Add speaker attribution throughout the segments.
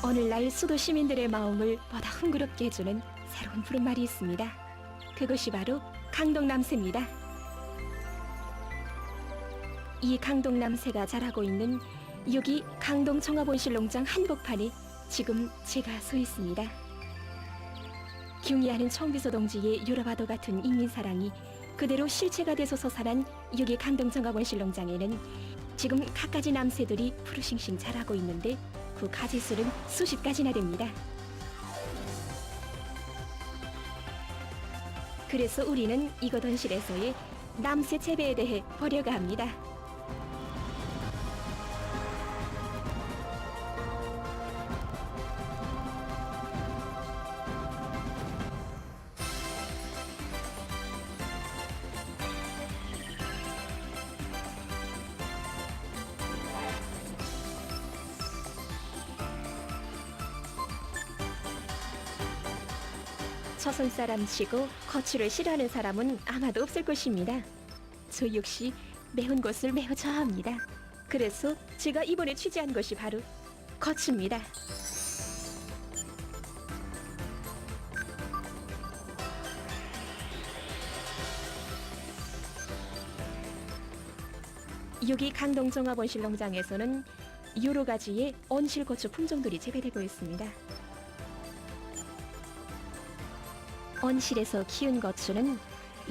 Speaker 1: 오늘날 수도 시민들의 마음을 보다 흥그럽게 해주는 새로운 푸른말이 있습니다. 그것이 바로 강동남새입니다. 이 강동남새가 자라고 있는 여기 강동 종합온실농장 한복판에 지금 제가 서 있습니다. 경의하는 청비서 동지의 유라바도 같은 인민사랑이 그대로 실체가 돼서 솟아난 여기 강동 종합온실농장에는 지금 갖가지 남새들이 푸르싱싱 자라고 있는데 그 가지수는 수십 가지나 됩니다. 그래서 우리는 이곳 온실에서의 남새 재배에 대해 보려고 합니다. 조선 사람 치고 거추를 싫어하는 사람은 아마도 없을 것입니다. 저 역시 매운 것을 매우 좋아합니다. 그래서 제가 이번에 취재한 것이 바로 거추입니다. 여기 강동 종합온실농장에서는 여러 가지의 온실고추 품종들이 재배되고 있습니다. 온실에서 키운 고추는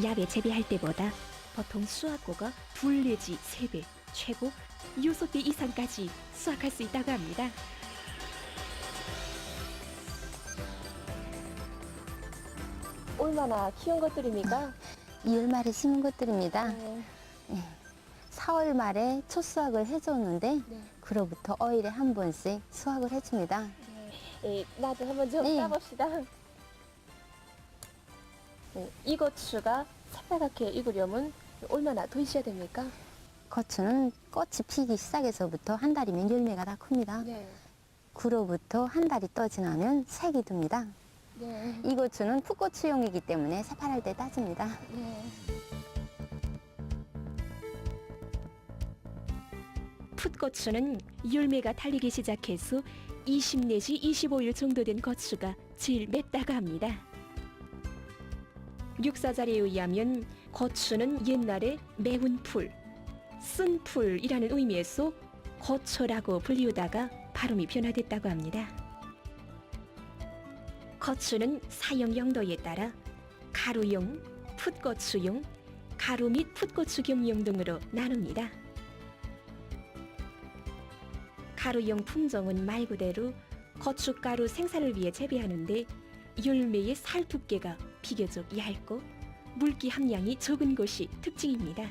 Speaker 1: 야외 재배할 때보다 보통 수확고가 2 내지 3배, 최고 6배 이상까지 수확할 수 있다고 합니다. 얼마나 키운 것들입니까?
Speaker 2: 2월 말에 심은 것들입니다.
Speaker 1: 네.
Speaker 2: 4월 말에 첫 수확을 해줬는데
Speaker 1: 네.
Speaker 2: 그로부터 5일에 한 번씩 수확을 해줍니다.
Speaker 1: 나도 한번 좀
Speaker 2: 네.
Speaker 1: 따봅시다. 이 고추가 새빨갛게 익으려면 얼마나 더 있어야 됩니까?
Speaker 2: 고추는 꽃이 피기 시작해서부터 한 달이면 열매가 다 큽니다.
Speaker 1: 네.
Speaker 2: 그로부터 한 달이 또 지나면 색이 듭니다.
Speaker 1: 네.
Speaker 2: 이 고추는 풋고추용이기 때문에 새파랄 때 따집니다.
Speaker 1: 네. 풋고추는 열매가 달리기 시작해서 20 내지 25일 정도 된 고추가 제일 맵다고 합니다. 육사자리에 의하면 고추는 옛날에 매운 풀, 쓴 풀이라는 의미에서 고초라고 불리우다가 발음이 변화됐다고 합니다. 고추는 사용 용도에 따라 가루용, 풋고추용, 가루 및 풋고추경용 등으로 나눕니다. 가루용 품종은 말 그대로 고춧가루 생산을 위해 재배하는데 열매의 살 두께가 비교적 얇고 물기 함량이 적은 것이 특징입니다.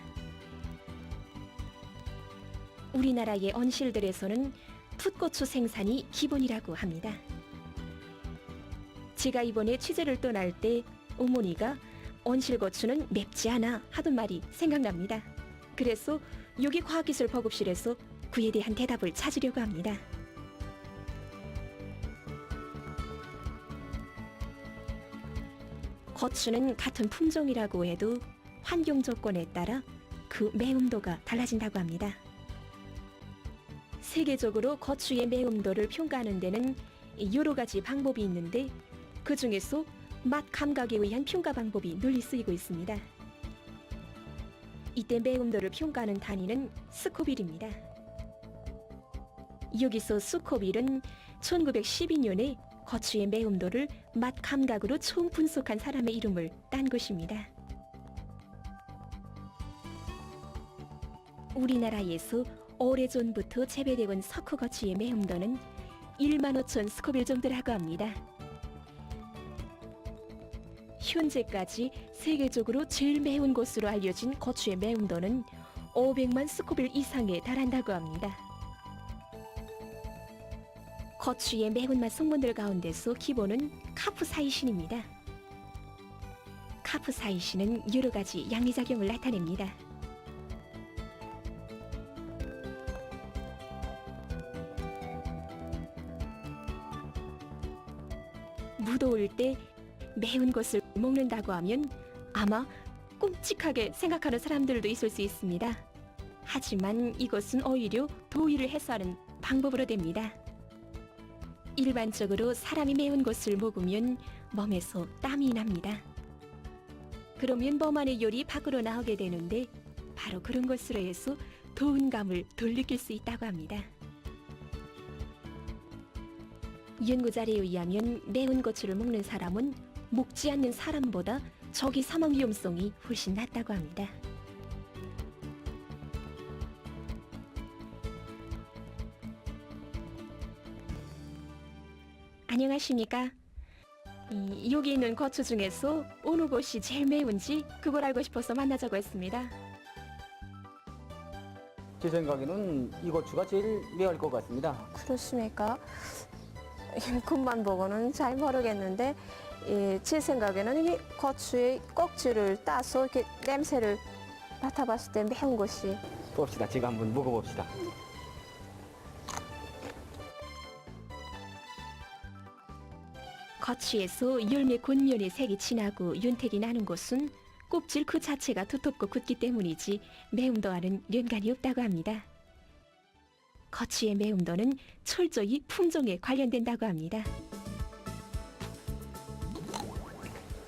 Speaker 1: 우리나라의 온실들에서는 풋고추 생산이 기본이라고 합니다. 제가 이번에 취재를 떠날 때 어머니가 온실고추는 맵지 않아 하던 말이 생각납니다. 그래서 여기 과학기술보급실에서 그에 대한 대답을 찾으려고 합니다. 고추는 같은 품종이라고 해도 환경 조건에 따라 그 매움도가 달라진다고 합니다. 세계적으로 고추의 매움도를 평가하는 데는 여러 가지 방법이 있는데 그 중에서 맛 감각에 의한 평가 방법이 널리 쓰이고 있습니다. 이때 매움도를 평가하는 단위는 스코빌입니다. 여기서 스코빌은 1912년에 고추의 매움도를 맛 감각으로 처음 분석한 사람의 이름을 딴 것입니다. 우리나라에서 오래전부터 재배되어 온 석호고추의 매움도는 15,000 스코빌 정도라고 합니다. 현재까지 세계적으로 제일 매운 것으로 알려진 고추의 매움도는 500만 스코빌 이상에 달한다고 합니다. 고추의 매운맛 성분들 가운데서 기본은 카프사이신입니다. 카프사이신은 여러 가지 양리작용을 나타냅니다. 무더울 때 매운 것을 먹는다고 하면 아마 끔찍하게 생각하는 사람들도 있을 수 있습니다. 하지만 이것은 오히려 더위를 해소하는 방법으로 됩니다. 일반적으로 사람이 매운 것을 먹으면 몸에서 땀이 납니다. 그러면 몸안의 열이 밖으로 나오게 되는데 바로 그런 것으로 해서 더운 감을 덜 느낄 수 있다고 합니다. 연구 자료에 의하면 매운 고추를 먹는 사람은 먹지 않는 사람보다 적이 사망 위험성이 훨씬 낮다고 합니다. 안녕하십니까? 여기 있는 고추 중에서 어느 것이 제일 매운지 그걸 알고 싶어서 만나자고 했습니다.
Speaker 3: 제 생각에는 이 고추가 제일 매울 것 같습니다.
Speaker 4: 그렇습니까? 겉만 보고는 잘 모르겠는데 제 생각에는 이 고추의 꼭지를 따서 이렇게 냄새를 맡아봤을 때 매운 것이
Speaker 3: 봅시다. 제가 한번 먹어봅시다.
Speaker 1: 고추에서 열매 곤면의 색이 진하고 윤택이 나는 것은 껍질 그 자체가 두텁고 굳기 때문이지 매움도와는 연관이 없다고 합니다. 고추의 매움도는 철저히 품종에 관련된다고 합니다.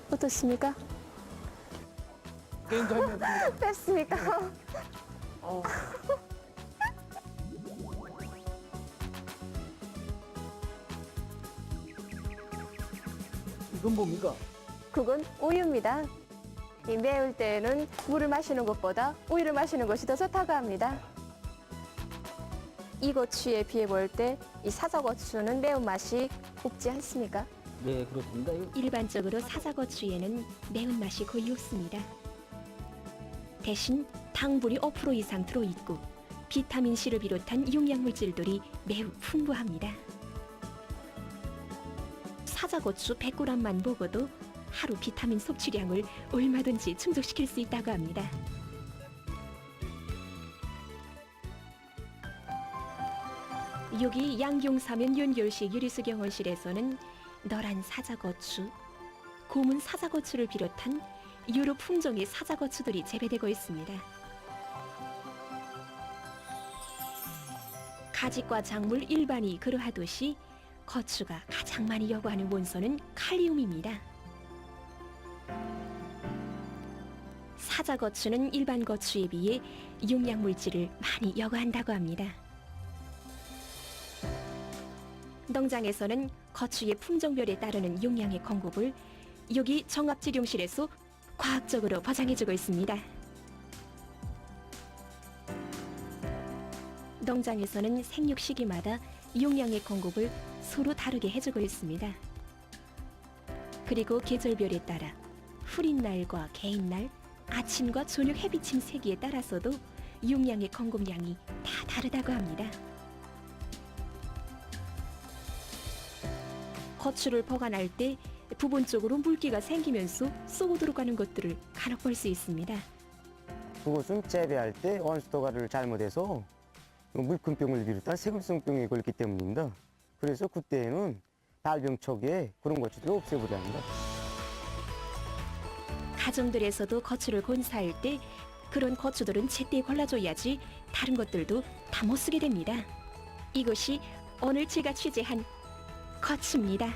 Speaker 4: 어떻습니까?
Speaker 3: 괜찮습니다.
Speaker 4: 뺐습니까?
Speaker 3: 이건 뭡니까?
Speaker 4: 그건 우유입니다. 이 매울 때는 물을 마시는 것보다 우유를 마시는 것이 더 좋다고 합니다. 이 고추에 비해 볼 때 이 사자고추는 매운맛이 없지 않습니까?
Speaker 3: 네, 그렇습니다.
Speaker 1: 일반적으로 사자고추에는 매운맛이 거의 없습니다. 대신 당분이 5% 이상 들어있고 비타민C를 비롯한 용량물질들이 매우 풍부합니다. 사자고추 100g만 먹어도 하루 비타민 섭취량을 얼마든지 충족시킬 수 있다고 합니다. 여기 양경사면 연결시 유리수경원실에서는 노란 사자고추, 검은 사자고추를 비롯한 여러 품종의 사자고추들이 재배되고 있습니다. 가지과 작물 일반이 그러하듯이 고추가 가장 많이 요구하는 원소는 칼륨입니다. 사자고추는 일반 고추에 비해 용량물질을 많이 요구한다고 합니다. 농장에서는 고추의 품종별에 따르는 용량의 공급을 여기 종합지룡실에서 과학적으로 보장해주고 있습니다. 농장에서는 생육 시기마다 용량의 공급을 서로 다르게 해주고 있습니다. 그리고 계절별에 따라 풀인 날과 개인 날, 아침과 저녁 해비침 세기에 따라서도 용량의 공급량이 다 다르다고 합니다. 고추를 보관할 때 부분적으로 물기가 생기면서 쏘고 들어가는 것들을 간혹 볼 수 있습니다.
Speaker 5: 그것은 재배할 때 온수도가를 잘못해서 물금병을 비롯한 세균성병에 걸렸기 때문입니다. 그래서 그때에는 발병 초기에 그런 고추들을 없애버려야 합니다.
Speaker 1: 가정들에서도 고추를 권사할 때 그런 고추들은 제때 골라줘야지 다른 것들도 다 못 쓰게 됩니다. 이것이 오늘 제가 취재한 고추입니다.